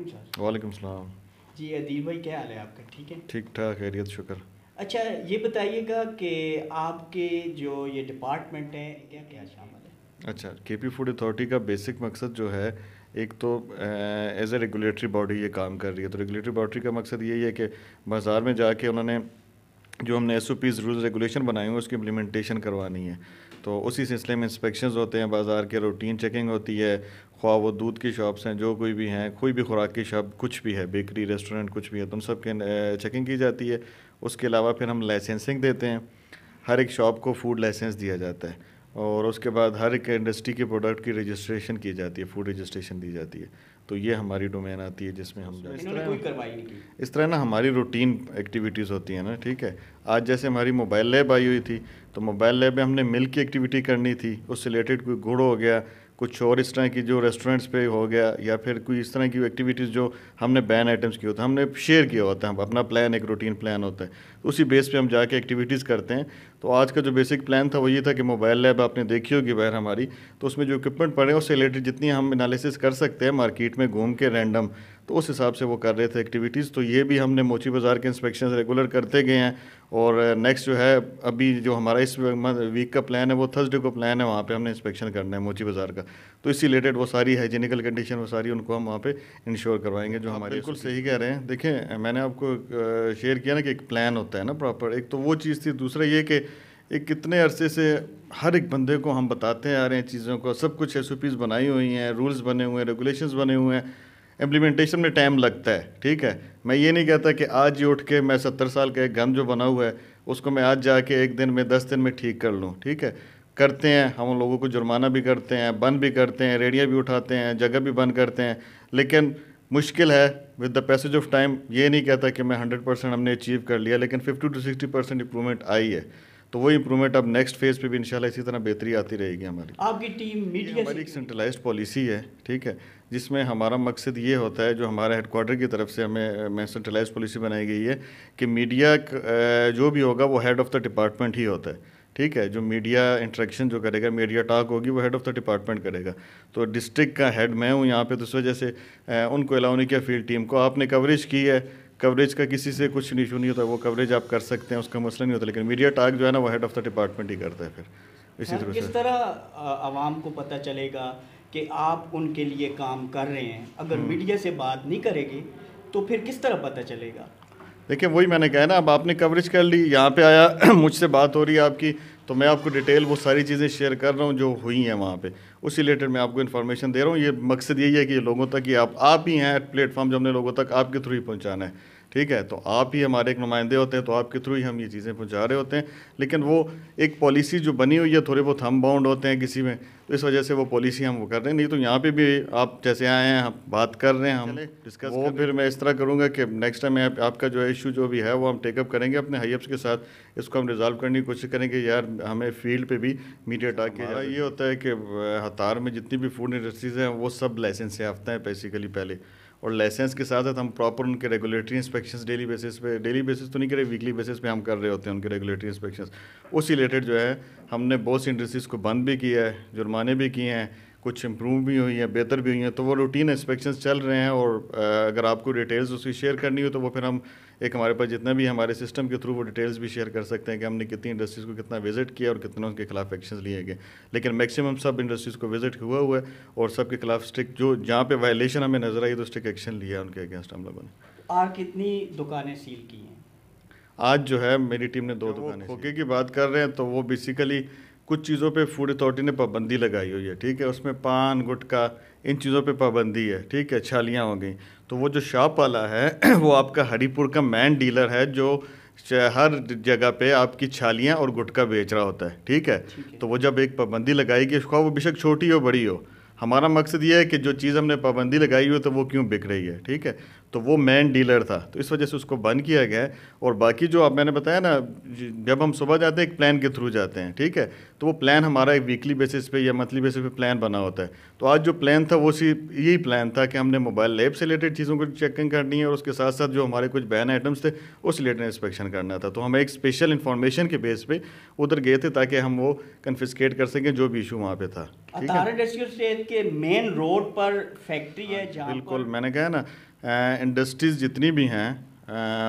वालेकुम सर। वालेकुम सलाम। जी अदील भाई, क्या हाल है आपका? ठीक है। ठीक ठाक, खैरियत, शुक्र। अच्छा, ये बताइएगा कि आपके जो ये डिपार्टमेंट है क्या क्या शामिल है? अच्छा, केपी फूड अथॉरिटी का बेसिक मकसद जो है, एक तो एज ए रेगुलेटरी बॉडी ये काम कर रही है। तो रेगुलेटरी बॉडी का मकसद यही है कि बाज़ार में जाके उन्होंने जो हमने SOPs रूल्स रेगुलेशन बनाए हुए उसकी इम्प्लीमेंटेशन करवानी है। तो उसी सिलसिले में इंस्पेक्शंस होते हैं, बाज़ार के रूटीन चेकिंग होती है, ख्वाह वो दूध की शॉप्स हैं, जो कोई भी हैं, कोई भी खुराक की शॉप, कुछ भी है, बेकरी, रेस्टोरेंट, कुछ भी है, तो उन सब के चेकिंग की जाती है। उसके अलावा फिर हम लाइसेंसिंग देते हैं, हर एक शॉप को फूड लाइसेंस दिया जाता है, और उसके बाद हर एक इंडस्ट्री के प्रोडक्ट की रजिस्ट्रेशन की जाती है, फूड रजिस्ट्रेशन दी जाती है। तो ये हमारी डोमेन आती है जिसमें हम इन्होंने कोई कार्रवाई नहीं की? इस तरह ना हमारी रूटीन एक्टिविटीज़ होती हैं ना, ठीक है। आज जैसे हमारी मोबाइल लैब आई हुई थी, तो मोबाइल लैब में हमने मिल्क की एक्टिविटी करनी थी, उससे रिलेटेड कोई गुड़ हो गया, कुछ और इस तरह की जो रेस्टोरेंट्स पे हो गया, या फिर कोई इस तरह की एक्टिविटीज़ जो हमने बैन आइटम्स की होता है, हमने शेयर किया होता है, अपना प्लान, एक रूटीन प्लान होता है, तो उसी बेस पे हम जाके एक्टिविटीज़ करते हैं। तो आज का जो बेसिक प्लान था वो ये था कि मोबाइल लैब आपने देखी होगी बाहर हमारी, तो उसमें जो इक्विपमेंट पड़े हैं उससे रिलेटेड जितनी हम एनालिसिस कर सकते हैं मार्केट में घूम के रैंडम, तो उस हिसाब से वो कर रहे थे एक्टिविटीज़। तो ये भी हमने मोची बाज़ार के इंस्पेक्शन रेगुलर करते गए हैं। और नेक्स्ट जो है, अभी जो हमारा इस वीक का प्लान है वो थर्सडे को प्लान है, वहाँ पे हमने इंस्पेक्शन करना है मोची बाज़ार का। तो इससे रिलेटेड वो सारी हाइजीनिकल कंडीशन वो सारी उनको हम वहाँ पे इंश्योर करवाएंगे जो हमारे। बिल्कुल सही कह रहे हैं। देखें, मैंने आपको शेयर किया ना कि एक प्लान होता है ना प्रॉपर, एक तो वो चीज़ थी। दूसरा ये कि एक कितने अरसे से हर एक बंदे को हम बताते आ रहे हैं चीज़ों को, सब कुछ SOPs बनाई हुई हैं, रूल्स बने हुए हैं, रेगुलेशंस बने हुए हैं, इम्प्लीमेंटेशन में टाइम लगता है, ठीक है। मैं ये नहीं कहता कि आज ही उठ के मैं 70 साल का एक गन जो बना हुआ है उसको मैं आज जाके एक दिन में 10 दिन में ठीक कर लूँ, ठीक है। करते हैं, हम लोगों को जुर्माना भी करते हैं, बंद भी करते हैं, रेडियाँ भी उठाते हैं, जगह भी बंद करते हैं, लेकिन मुश्किल है। With the passage of time ये नहीं कहता कि मैं 100% हमने अचीव कर लिया, लेकिन 50 to 60% इंप्रूवमेंट आई है। तो वो इंप्रूवमेंट अब नेक्स्ट फेज़ पे भी इंशाल्लाह इसी तरह बेहतरी आती रहेगी हमारी। आपकी टीम मीडिया हमारी एक सेंट्रलाइज्ड पॉलिसी है, ठीक है, जिसमें हमारा मकसद ये होता है, जो हमारा हेडक्वार्टर की तरफ से हमें सेंट्रलाइज्ड पॉलिसी बनाई गई है कि मीडिया जो भी होगा वो हेड ऑफ़ द डिपार्टमेंट ही होता है, ठीक है। जो मीडिया इंटरेक्शन जो करेगा, मीडिया टॉक होगी, वो हेड ऑफ़ द डिपार्टमेंट करेगा। तो डिस्ट्रिक्ट का हेड मैं हूँ यहाँ पे, तो इस वजह से उनको अलाउ नहीं किया फील्ड टीम को। आपने कवरेज की है, कवरेज का किसी से कुछ इशू नहीं होता, वो कवरेज आप कर सकते हैं, उसका मसला नहीं होता, लेकिन मीडिया टॉक जो है ना वो हेड ऑफ़ द डिपार्टमेंट ही करता है। फिर इसी तरह किस से तरह आवाम को पता चलेगा कि आप उनके लिए काम कर रहे हैं? अगर मीडिया से बात नहीं करेगी तो फिर किस तरह पता चलेगा? देखिए, वही मैंने कहा ना, अब आपने कवरेज कर ली, यहाँ पे आया मुझसे बात हो रही है आपकी, तो मैं आपको डिटेल वो सारी चीज़ें शेयर कर रहा हूँ जो हुई हैं वहाँ पे, उसी रिलेटेड मैं आपको इन्फॉर्मेशन दे रहा हूँ। ये मकसद यही है कि लोगों तक, ये आप ही हैं प्लेटफॉर्म जो हमने लोगों तक आपके थ्रू ही पहुँचाना है, ठीक है। तो आप ही हमारे एक नुमाइंदे होते हैं, तो आपके थ्रू ही हम ये चीज़ें पहुंचा रहे होते हैं। लेकिन वो एक पॉलिसी जो बनी हुई है, थोड़े बहुत हम बाउंड होते हैं किसी में, तो इस वजह से वो पॉलिसी हम वो कर रहे हैं। नहीं तो यहाँ पे भी आप जैसे आए हैं, हम बात कर रहे हैं, हम डिस्कस वो फिर मैं इस तरह करूँगा कि नेक्स्ट टाइम आपका जो इशू जो भी है वो हम टेकअप करेंगे अपने हाईअप्स के साथ, इसको हम रिजॉल्व करने की कोशिश करेंगे। यार, हमें फील्ड पे भी मीडिया टॉक किया। ये होता है कि हतार में जितनी भी फूड इंडस्ट्रीज़ हैं वो सब लाइसेंस से याफ्ता है बेसिकली पहले, और लाइसेंस के साथ साथ हम प्रॉपर उनके रेगुलेटरी इंस्पेक्शंस डेली बेसिस तो नहीं करे, वीकली बेसिस पे हम कर रहे होते हैं उनके रेगुलेटरी इंस्पेक्शंस। उसी रिलेटेड जो है हमने बहुत सी इंडस्ट्रीज़ को बंद भी किया है, जुर्माने भी किए हैं, कुछ इम्प्रूव भी हुई हैं, बेहतर भी हुई हैं। तो वो रूटीन इंस्पेक्शंस चल रहे हैं, और अगर आपको डिटेल्स उसकी शेयर करनी हो तो वो फिर हम एक हमारे पास जितना भी हमारे सिस्टम के थ्रू वो डिटेल्स भी शेयर कर सकते हैं कि हमने कितनी इंडस्ट्रीज़ को कितना विजिट किया और कितना उनके खिलाफ एक्शन लिए गए। लेकिन मैक्सिमम सब इंडस्ट्रीज़ को विजिट हुआ है, और सबके खिलाफ स्ट्रिक्ट जो जहाँ पे वायलेशन हमें नजर आई तो स्ट्रिक्ट एक्शन लिया है उनके अगेंस्ट हम लोगों ने। आज कितनी दुकानें सील की हैं? आज जो है मेरी टीम ने 2 दुकानें। खोखे की बात कर रहे हैं तो वो बेसिकली कुछ चीज़ों पे फूड अथॉरिटी ने पाबंदी लगाई हुई है, ठीक है। उसमें पान, गुटखा, इन चीज़ों पे पाबंदी है, ठीक है। छालियाँ हो गई। तो वो जो शॉप वाला है वो आपका हरीपुर का मैन डीलर है, जो हर जगह पे आपकी छालियाँ और गुटखा बेच रहा होता है, ठीक है। तो वो जब एक पाबंदी लगाएगी, वो बेशक छोटी हो बड़ी हो, हमारा मकसद ये है कि जो चीज़ हमने पाबंदी लगाई हुई है तो वो क्यों बिक रही है, ठीक है। तो वो मेन डीलर था, तो इस वजह से उसको बंद किया गया है। और बाकी जो अब मैंने बताया ना, जब हम सुबह जाते हैं एक प्लान के थ्रू जाते हैं, ठीक है, तो वो प्लान हमारा एक वीकली बेसिस पे या मंथली बेसिस पे प्लान बना होता है। तो आज जो प्लान था वो यही प्लान था कि हमने मोबाइल लैब से रिलेटेड चीज़ों को चेकिंग करनी है और उसके साथ साथ जो हमारे कुछ बैन आइटम्स थे उस रिलेटेड इंस्पेक्शन करना था। तो हम एक स्पेशल इन्फॉर्मेशन के बेस पे उधर गए थे ताकि हम वो कन्फिस्केट कर सकें जो भी इशू वहाँ पे था। अतारा इंडस्ट्रियल स्टेट के मेन रोड पर फैक्ट्री है जहाँ बिल्कुल, मैंने कहा ना, इंडस्ट्रीज़ जितनी भी हैं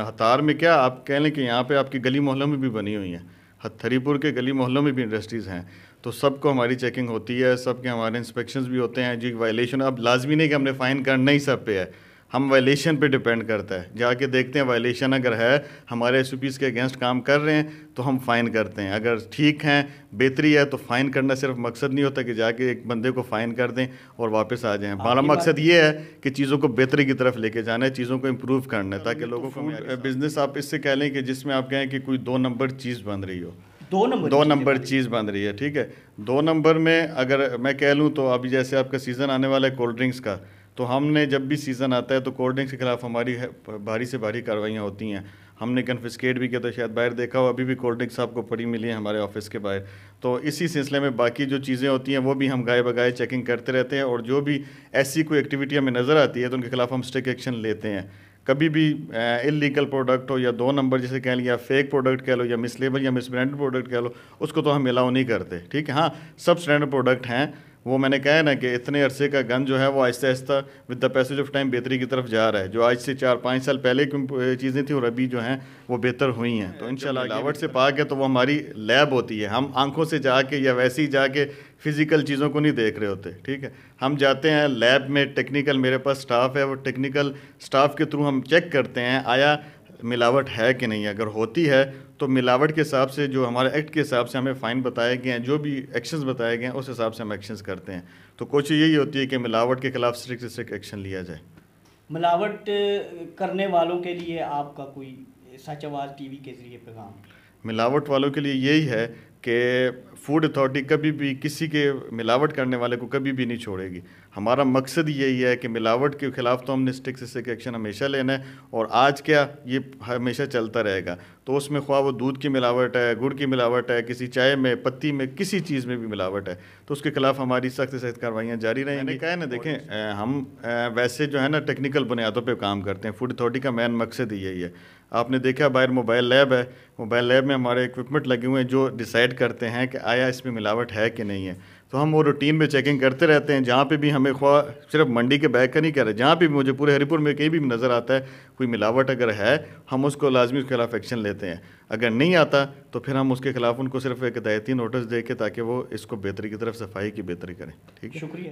हतार में, क्या आप कह लें कि यहाँ पे आपकी गली मोहल्लों में भी बनी हुई हैं, हथरीपुर के गली मोहल्लों में भी इंडस्ट्रीज़ हैं, तो सबको हमारी चेकिंग होती है, सबके हमारे इंस्पेक्शंस भी होते हैं। जी वायलेशन अब लाजमी नहीं कि हमने फ़ाइन करना ही सब पे है, हम वायलेशन पे डिपेंड करता है, जाके देखते हैं वायलेशन अगर है, हमारे एसओपीज़ के अगेंस्ट काम कर रहे हैं तो हम फ़ाइन करते हैं, अगर ठीक हैं बेहतरी है तो फ़ाइन करना सिर्फ मकसद नहीं होता कि जाके एक बंदे को फ़ाइन कर दें और वापस आ जाएं। हमारा मकसद ये है कि चीज़ों को बेहतरी की तरफ लेके जाना है, चीज़ों को इम्प्रूव करना है ताकि लोगों को बिज़नेस आप इससे कह लें कि जिसमें आप कहें कि कोई 2 नंबर चीज़ बन रही हो, 2 नंबर चीज़ बन रही है, ठीक है। 2 नंबर में अगर मैं कह लूँ तो अभी जैसे आपका सीज़न आने वाला है कोल्ड ड्रिंक्स का, तो हमने जब भी सीज़न आता है तो कोल्ड ड्रिंक्स के खिलाफ हमारी भारी से भारी कार्रवाइयाँ होती हैं। हमने कन्फिस्केट भी किया, तो शायद बाहर देखा हो, अभी भी कोल्ड ड्रिंक्स आपको पड़ी मिली है हमारे ऑफिस के बाहर। तो इसी सिलसिले में बाकी जो चीज़ें होती हैं वो भी हम गाए बगाए चेकिंग करते रहते हैं, और जो भी ऐसी कोई एक्टिविटी हमें नज़र आती है तो उनके खिलाफ हम स्ट्रिक्ट एक्शन लेते हैं। कभी भी इलीगल प्रोडक्ट हो या 2 नंबर जैसे कह लिया, फेक प्रोडक्ट कह लो या मिसलेबल या मिसब्रांडेड प्रोडक्ट कह लो, उसको तो हम अलाउ नहीं करते, ठीक है। हाँ, सब स्टैंडर्ड प्रोडक्ट हैं, वो मैंने कहा है ना कि इतने अरसे का गन जो है वो Aahista Aahista with the passage of time बेहतरी की तरफ जा रहा है। जो आज से 4-5 साल पहले की चीज़ें थी और अभी जो हैं वो बेहतर हुई हैं। तो इंशाल्लाह मिलावट से पाक है तो वो हमारी लैब होती है, हम आंखों से जाके या वैसे ही जाके फिज़िकल चीज़ों को नहीं देख रहे होते, ठीक है। हम जाते हैं लैब में, टेक्निकल मेरे पास स्टाफ है, वो टेक्निकल स्टाफ के थ्रू हम चेक करते हैं आया मिलावट है कि नहीं। अगर होती है तो मिलावट के हिसाब से, जो हमारे एक्ट के हिसाब से हमें फ़ाइन बताए गए हैं, जो भी एक्शंस बताए गए हैं उस हिसाब से हम एक्शंस करते हैं। तो कोशिश यही होती है कि मिलावट के खिलाफ स्ट्रिक्ट से स्ट्रिक्ट एक्शन लिया जाए। मिलावट करने वालों के लिए आपका कोई सच आवाज़ टीवी के ज़रिए पैगाम? मिलावट वालों के लिए यही है कि फूड अथॉरिटी कभी भी किसी के मिलावट करने वाले को कभी भी नहीं छोड़ेगी। हमारा मकसद यही है कि मिलावट के ख़िलाफ़ तो हमने स्ट्रिक्ट से स्ट्रिक्ट एक्शन हमेशा लेना है, और आज क्या ये हमेशा चलता रहेगा। तो उसमें ख्वाह वो दूध की मिलावट है, गुड़ की मिलावट है, किसी चाय में, पत्ती में, किसी चीज़ में भी मिलावट है, तो उसके खिलाफ हमारी सख्त से सख्त कार्रवाइयाँ जारी रहेंगी। मैंने कहा है ना, देखें हम वैसे जो है ना टेक्निकल बुनियादों पे काम करते हैं, फूड अथॉरिटी का मेन मकसद ही यही है। आपने देखा बाहर मोबाइल लैब है, मोबाइल लैब में हमारे इक्विपमेंट लगे हुए हैं जो डिसाइड करते हैं कि आया इसमें मिलावट है कि नहीं है। तो हम वो रूटीन में चेकिंग करते रहते हैं, जहाँ पे भी हमें ख्वाह सिर्फ मंडी के बैग का नहीं कह रहे, जहाँ पे भी मुझे पूरे हरिपुर में कहीं भी नज़र आता है कोई मिलावट अगर है, हम उसको लाजमी उसके खिलाफ एक्शन लेते हैं। अगर नहीं आता तो फिर हम उसके खिलाफ उनको सिर्फ एक हिदायती नोटिस दे के ताकि वो इसको बेहतरी की तरफ सफाई की बेहतरी करें, ठीक है। शुक्रिया।